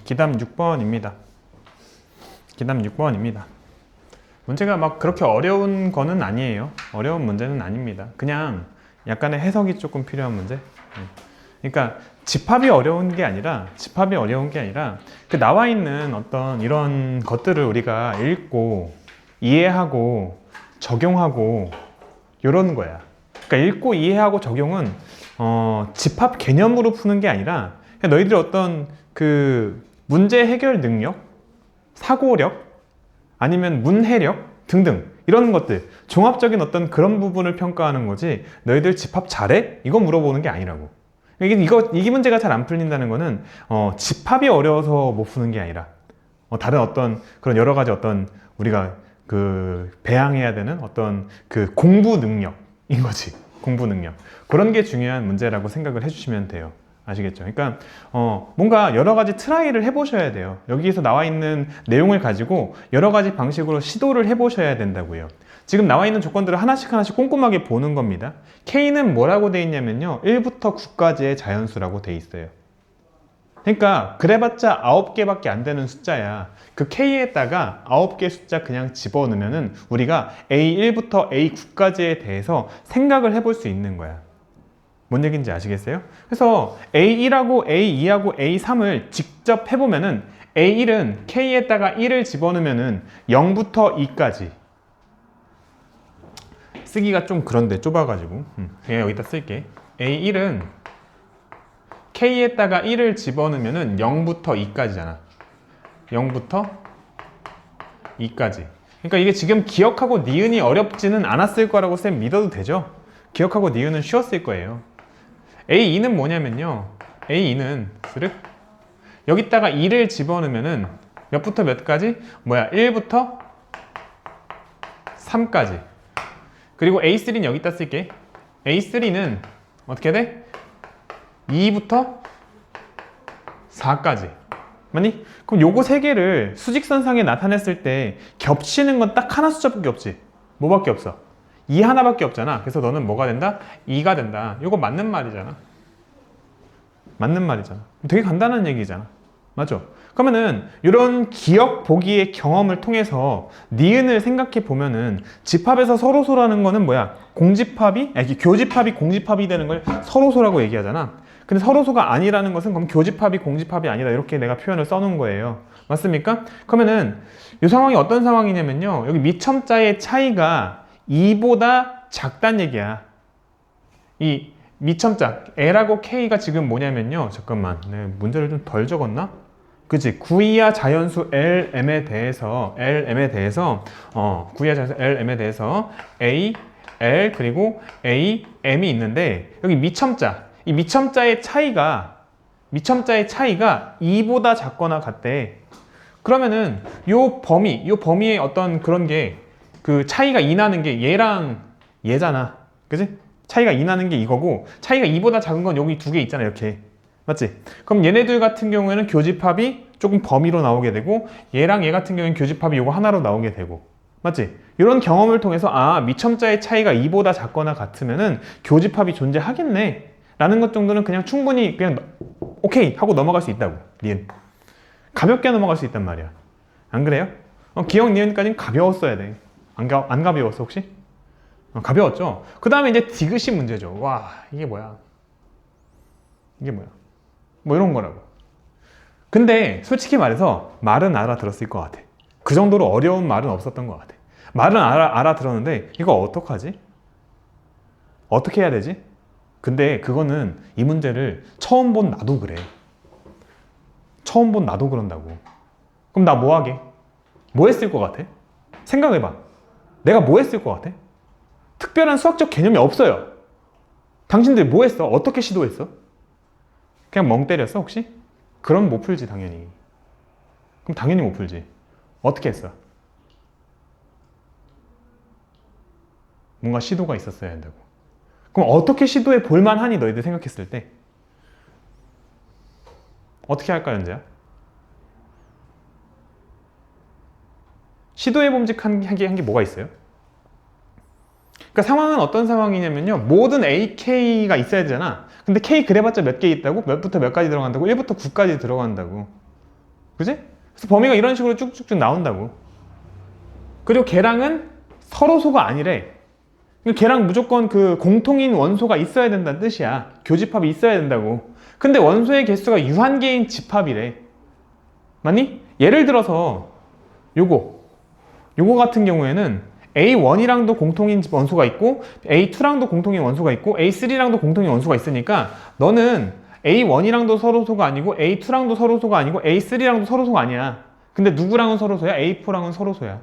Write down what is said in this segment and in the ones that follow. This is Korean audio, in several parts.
기담 6번입니다. 기담 6번입니다. 문제가 막 그렇게 어려운 거는 아니에요. 어려운 문제는 아닙니다. 그냥 약간의 해석이 조금 필요한 문제. 그러니까 집합이 어려운 게 아니라 그 나와 있는 어떤 이런 것들을 우리가 읽고 이해하고 적용하고 이런 거야. 그러니까 읽고 이해하고 적용은 집합 개념으로 푸는 게 아니라 그냥 너희들의 어떤 그 문제 해결 능력, 사고력, 아니면 문해력 등등 이런 것들, 종합적인 어떤 그런 부분을 평가하는 거지 너희들 집합 잘해? 이거 물어보는 게 아니라고. 이 문제가 잘 안 풀린다는 거는 집합이 어려워서 못 푸는 게 아니라 다른 어떤 그런 여러 가지 어떤 우리가 그 배양해야 되는 어떤 그 공부 능력인 거지. 공부 능력. 그런 게 중요한 문제라고 생각을 해주시면 돼요. 아시겠죠? 그러니까 뭔가 여러 가지 트라이를 해보셔야 돼요. 여기에서 나와 있는 내용을 가지고 여러 가지 방식으로 시도를 해보셔야 된다고요. 지금 나와 있는 조건들을 하나씩 꼼꼼하게 보는 겁니다. K는 뭐라고 돼 있냐면요, 1부터 9까지의 자연수라고 돼 있어요. 그러니까 그래봤자 9개밖에 안 되는 숫자야. 그 K에다가 9개 숫자 그냥 집어넣으면은 우리가 A1부터 A9까지에 대해서 생각을 해볼 수 있는 거야. 뭔 얘기인지 아시겠어요? 그래서 A1하고 A2하고 A3을 직접 해보면은 A1은 K에다가 1을 집어넣으면은 0부터 2까지. 쓰기가 좀 그런데 좁아가지고 그냥 여기다 쓸게. A1은 K에다가 1을 집어넣으면은 0부터 2까지잖아. 0부터 2까지. 그러니까 이게 지금 기억하고 니은이 어렵지는 않았을 거라고 쌤 믿어도 되죠? 기억하고 니은은 쉬웠을 거예요. A2는 뭐냐면요, A2는 스륵 여기다가 2를 집어넣으면은 몇부터 몇까지? 1부터 3까지. 그리고 A3는 여기다 쓸게. A3는 어떻게 돼? 2부터 4까지. 맞니? 그럼 요거 세 개를 수직선상에 나타냈을 때 겹치는 건 딱 하나 숫자밖에 없지. 뭐밖에 없어? 2 하나밖에 없잖아. 그래서 너는 뭐가 된다? 2가 된다. 요거 맞는 말이잖아. 맞는 말이잖아. 되게 간단한 얘기잖아. 맞죠? 그러면은 이런 기억 보기의 경험을 통해서 니은을 생각해 보면은 집합에서 서로소라는 거는 뭐야? 교집합이 공집합이 되는 걸 서로소라고 얘기하잖아. 근데 서로소가 아니라는 것은 그럼 교집합이 공집합이 아니다, 이렇게 내가 표현을 써놓은 거예요. 맞습니까? 그러면은 이 상황이 어떤 상황이냐면요, 여기 미첨자의 차이가 2보다 작단 얘기야. 이 미첨자 L하고 K가 지금 뭐냐면요, 잠깐만, 내가 문제를 좀 덜 적었나? 그치? 구이하 자연수 LM에 대해서 구이하 자연수 LM에 대해서 A, L 그리고 A, M이 있는데 여기 미첨자, 이 미첨자의 차이가 2보다 작거나 같대. 그러면은 요 범위의 어떤 그런 게, 그 차이가 2 나는 게 얘랑 얘잖아. 그치? 차이가 2 나는 게 이거고, 차이가 2보다 작은 건 여기 두 개 있잖아, 이렇게. 맞지? 그럼 얘네들 같은 경우에는 교집합이 조금 범위로 나오게 되고, 얘랑 얘 같은 경우에는 교집합이 요거 하나로 나오게 되고. 맞지? 이런 경험을 통해서 미첨자의 차이가 2보다 작거나 같으면은 교집합이 존재하겠네 라는 것 정도는 그냥 충분히 그냥 오케이 하고 넘어갈 수 있다고. 니은 가볍게 넘어갈 수 있단 말이야. 안 그래요? 기억 니은까지는 가벼웠어야 돼. 안 가벼웠어 혹시? 가벼웠죠? 그 다음에 이제 디귿이 문제죠. 와, 이게 뭐야? 뭐 이런 거라고. 근데 솔직히 말해서 말은 알아들었을 것 같아. 그 정도로 어려운 말은 없었던 것 같아. 말은 알아들었는데 이거 어떡하지? 어떻게 해야 되지? 근데 그거는 이 문제를 처음 본 나도 그래. 처음 본 나도 그런다고. 그럼 나 뭐 하게? 뭐 했을 것 같아? 생각해봐. 내가 뭐 했을 것 같아? 특별한 수학적 개념이 없어요. 당신들 뭐 했어? 어떻게 시도했어? 그냥 멍 때렸어 혹시? 그럼 못 풀지 당연히. 그럼 당연히 못 풀지. 어떻게 했어? 뭔가 시도가 있었어야 한다고. 그럼 어떻게 시도해 볼만하니 너희들 생각했을 때? 어떻게 할까 현재야? 시도해 봄직한 게 뭐가 있어요? 그러니까 상황은 어떤 상황이냐면요, 모든 AK가 있어야 되잖아. 근데 K 그래봤자 몇 개 있다고? 몇부터 몇까지 들어간다고? 1부터 9까지 들어간다고. 그지? 그래서 범위가 이런 식으로 쭉쭉쭉 나온다고. 그리고 걔랑은 서로소가 아니래. 걔랑 무조건 그 공통인 원소가 있어야 된다는 뜻이야. 교집합이 있어야 된다고. 근데 원소의 개수가 유한계인 집합이래. 맞니? 예를 들어서 요거 같은 경우에는 A1이랑도 공통인 원소가 있고 A2랑도 공통인 원소가 있고 A3랑도 공통인 원소가 있으니까 너는 A1이랑도 서로소가 아니고 A2랑도 서로소가 아니고 A3랑도 서로소가 아니야. 근데 누구랑은 서로소야? A4랑은 서로소야.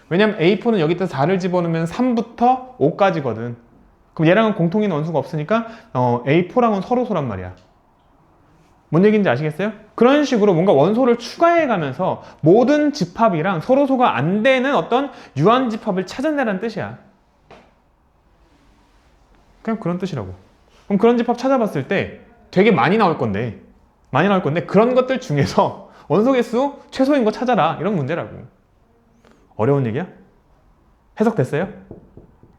왜냐면 A4는 여기다 4를 집어넣으면 3부터 5까지거든. 그럼 얘랑은 공통인 원소가 없으니까 A4랑은 서로소란 말이야. 뭔 얘기인지 아시겠어요? 그런 식으로 뭔가 원소를 추가해 가면서 모든 집합이랑 서로소가 안 되는 어떤 유한 집합을 찾아내라는 뜻이야. 그냥 그런 뜻이라고. 그럼 그런 집합 찾아봤을 때 되게 많이 나올 건데 그런 것들 중에서 원소 개수 최소인 거 찾아라. 이런 문제라고. 어려운 얘기야? 해석됐어요?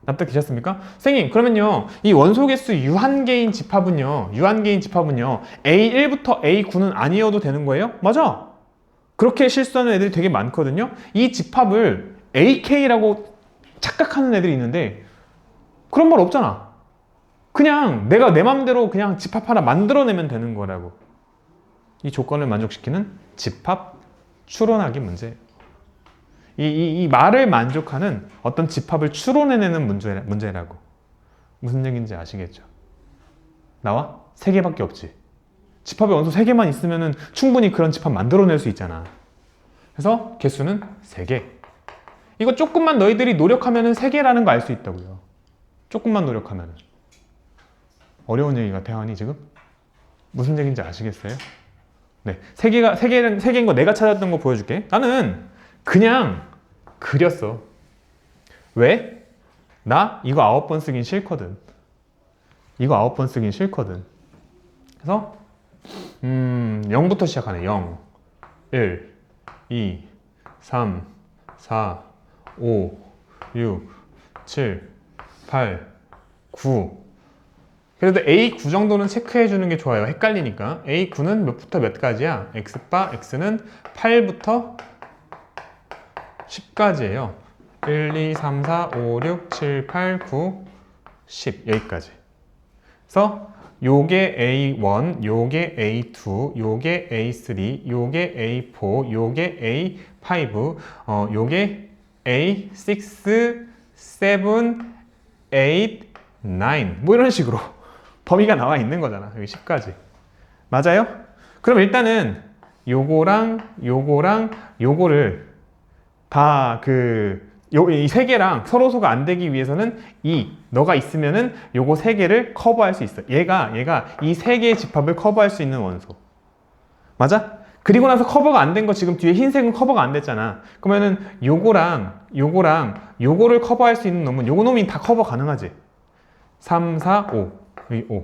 납득되셨습니까? 선생님, 그러면요, 이 원소 개수 유한계인 집합은요, A1부터 A9는 아니어도 되는 거예요? 맞아. 그렇게 실수하는 애들이 되게 많거든요. 이 집합을 AK라고 착각하는 애들이 있는데 그런 말 없잖아. 그냥 내가 내 맘대로 그냥 집합 하나 만들어내면 되는 거라고. 이 조건을 만족시키는 집합 추론하기 문제. 이 말을 만족하는 어떤 집합을 추론해내는 문제라고. 무슨 얘기인지 아시겠죠? 나와? 3개밖에 없지. 집합의 원소 3개만 있으면 충분히 그런 집합 만들어낼 수 있잖아. 그래서 개수는 3개. 이거 조금만 너희들이 노력하면 3개라는 거 알 수 있다고요. 조금만 노력하면. 어려운 얘기 같아요, 아니 지금? 무슨 얘기인지 아시겠어요? 네, 3개인 거 내가 찾았던 거 보여줄게. 나는 그냥 그렸어. 왜? 나 이거 9번 쓰긴 싫거든. 그래서 0부터 시작하네. 0, 1, 2, 3, 4, 5, 6, 7, 8, 9. 그래도 A9 정도는 체크해 주는 게 좋아요. 헷갈리니까. A9는 몇부터 몇까지야? X바, X는 8부터 10까지예요. 1, 2, 3, 4, 5, 6, 7, 8, 9, 10 여기까지. 그래서 요게 A1, 요게 A2, 요게 A3, 요게 A4, 요게 A5, 요게 A6, 7, 8, 9 뭐 이런 식으로 범위가 나와 있는 거잖아. 여기 10까지. 맞아요? 그럼 일단은 요거랑 요거를 다 이 3개랑 서로소가 안 되기 위해서는 너가 있으면은 요거 3개를 커버할 수 있어. 얘가 이 3개의 집합을 커버할 수 있는 원소. 맞아? 그리고 나서 커버가 안 된 거 지금 뒤에 흰색은 커버가 안 됐잖아. 그러면은 요거랑 요거를 커버할 수 있는 놈은 요거 놈이 다 커버 가능하지? 3, 4, 5. 여기 5.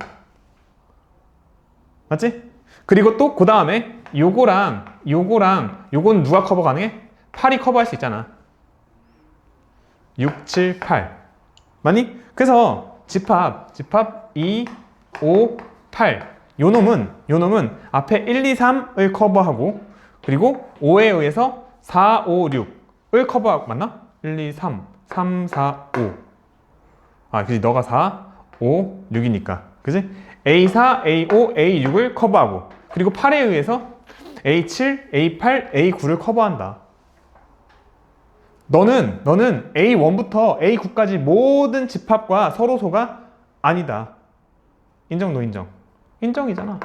맞지? 그리고 또 그 다음에 요거는 누가 커버 가능해? 8이 커버할 수 있잖아. 6, 7, 8 맞니? 그래서 집합 2, 5, 8 요 놈은 앞에 1, 2, 3을 커버하고 그리고 5에 의해서 4, 5, 6을 커버하고 맞나? 1, 2, 3, 3, 4, 5 그치? 너가 4, 5, 6이니까 그치? A4, A5, A6을 커버하고 그리고 8에 의해서 A7, A8, A9를 커버한다. 너는 A1부터 A9까지 모든 집합과 서로소가 아니다. 인정, 노인정? 인정이잖아.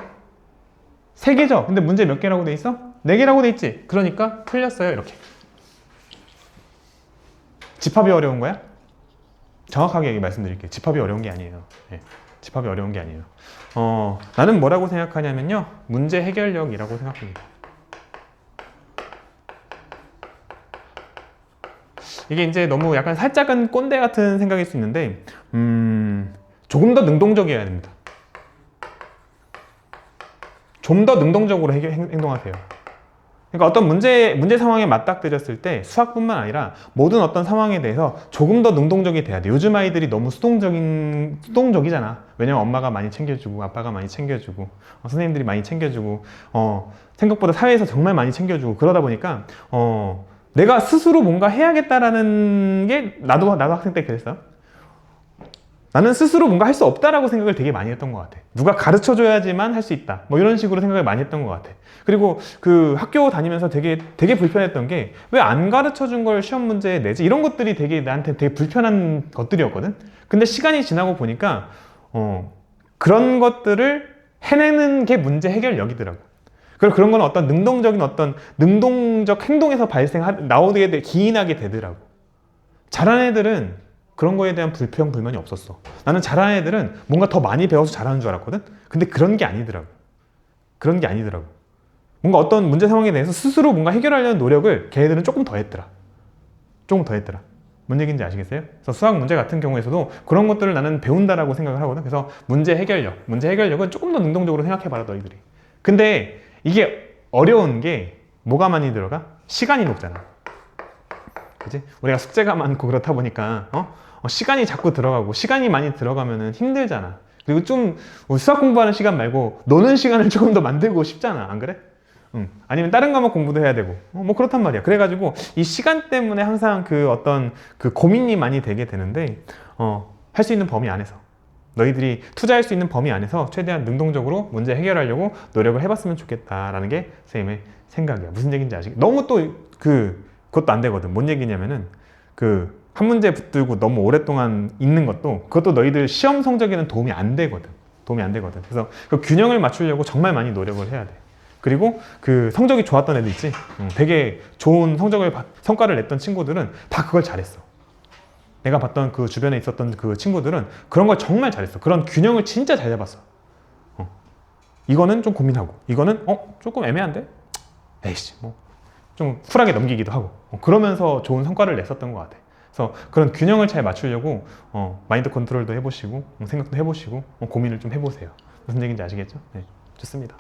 3개죠? 근데 문제 몇 개라고 돼 있어? 4개라고 돼 있지? 그러니까 틀렸어요, 이렇게. 집합이 어려운 거야? 정확하게 말씀드릴게요. 집합이 어려운 게 아니에요. 네, 집합이 어려운 게 아니에요. 나는 뭐라고 생각하냐면요. 문제 해결력이라고 생각합니다. 이게 이제 너무 약간 살짝은 꼰대 같은 생각일 수 있는데 조금 더 능동적이어야 됩니다. 좀 더 능동적으로 행동하세요. 그러니까 어떤 문제 상황에 맞닥뜨렸을 때 수학뿐만 아니라 모든 어떤 상황에 대해서 조금 더 능동적이 돼야 돼. 요즘 아이들이 너무 수동적이잖아. 왜냐면 엄마가 많이 챙겨주고 아빠가 많이 챙겨주고 선생님들이 많이 챙겨주고 생각보다 사회에서 정말 많이 챙겨주고 그러다 보니까 내가 스스로 뭔가 해야겠다라는 게 나도 학생 때 그랬어. 나는 스스로 뭔가 할 수 없다라고 생각을 되게 많이 했던 것 같아. 누가 가르쳐 줘야지만 할 수 있다. 뭐 이런 식으로 생각을 많이 했던 것 같아. 그리고 그 학교 다니면서 되게 불편했던 게 왜 안 가르쳐 준 걸 시험 문제에 내지? 이런 것들이 되게 나한테 되게 불편한 것들이었거든. 근데 시간이 지나고 보니까 그런 것들을 해내는 게 문제 해결력이더라고. 그리고 그런 건 어떤 능동적 행동에서 나오게 기인하게 되더라고. 잘하는 애들은 그런 거에 대한 불만이 없었어. 나는 잘하는 애들은 뭔가 더 많이 배워서 잘하는 줄 알았거든? 근데 그런 게 아니더라고. 그런 게 아니더라고. 뭔가 어떤 문제 상황에 대해서 스스로 뭔가 해결하려는 노력을 걔네들은 조금 더 했더라. 조금 더 했더라. 뭔 얘기인지 아시겠어요? 그래서 수학 문제 같은 경우에서도 그런 것들을 나는 배운다라고 생각을 하거든. 그래서 문제 해결력은 조금 더 능동적으로 생각해봐라, 너희들이. 근데 이게 어려운 게 뭐가 많이 들어가? 시간이 녹잖아. 그치? 우리가 숙제가 많고 그렇다 보니까 시간이 자꾸 들어가고 시간이 많이 들어가면은 힘들잖아. 그리고 좀 수학 공부하는 시간 말고 노는 시간을 조금 더 만들고 싶잖아. 안 그래? 아니면 다른 과목 공부도 해야 되고 뭐 그렇단 말이야. 그래가지고 이 시간 때문에 항상 그 어떤 그 고민이 많이 되게 되는데 할 수 있는 범위 안에서 너희들이 투자할 수 있는 범위 안에서 최대한 능동적으로 문제 해결하려고 노력을 해봤으면 좋겠다라는 게 선생님의 생각이야. 무슨 얘기인지 아시겠? 너무 또 그것도 안 되거든. 뭔 얘기냐면은 한 문제 붙들고 너무 오랫동안 있는 그것도 너희들 시험 성적에는 도움이 안 되거든. 그래서 그 균형을 맞추려고 정말 많이 노력을 해야 돼. 그리고 그 성적이 좋았던 애들 있지? 되게 좋은 성과를 냈던 친구들은 다 그걸 잘했어. 내가 봤던 그 주변에 있었던 그 친구들은 그런 걸 정말 잘했어. 그런 균형을 진짜 잘 잡았어. 이거는 좀 고민하고, 이거는 조금 애매한데? 에이씨, 뭐 좀 쿨하게 넘기기도 하고 그러면서 좋은 성과를 냈었던 것 같아. 그래서 그런 균형을 잘 맞추려고 마인드 컨트롤도 해보시고 생각도 해보시고 고민을 좀 해보세요. 무슨 얘기인지 아시겠죠? 네, 좋습니다.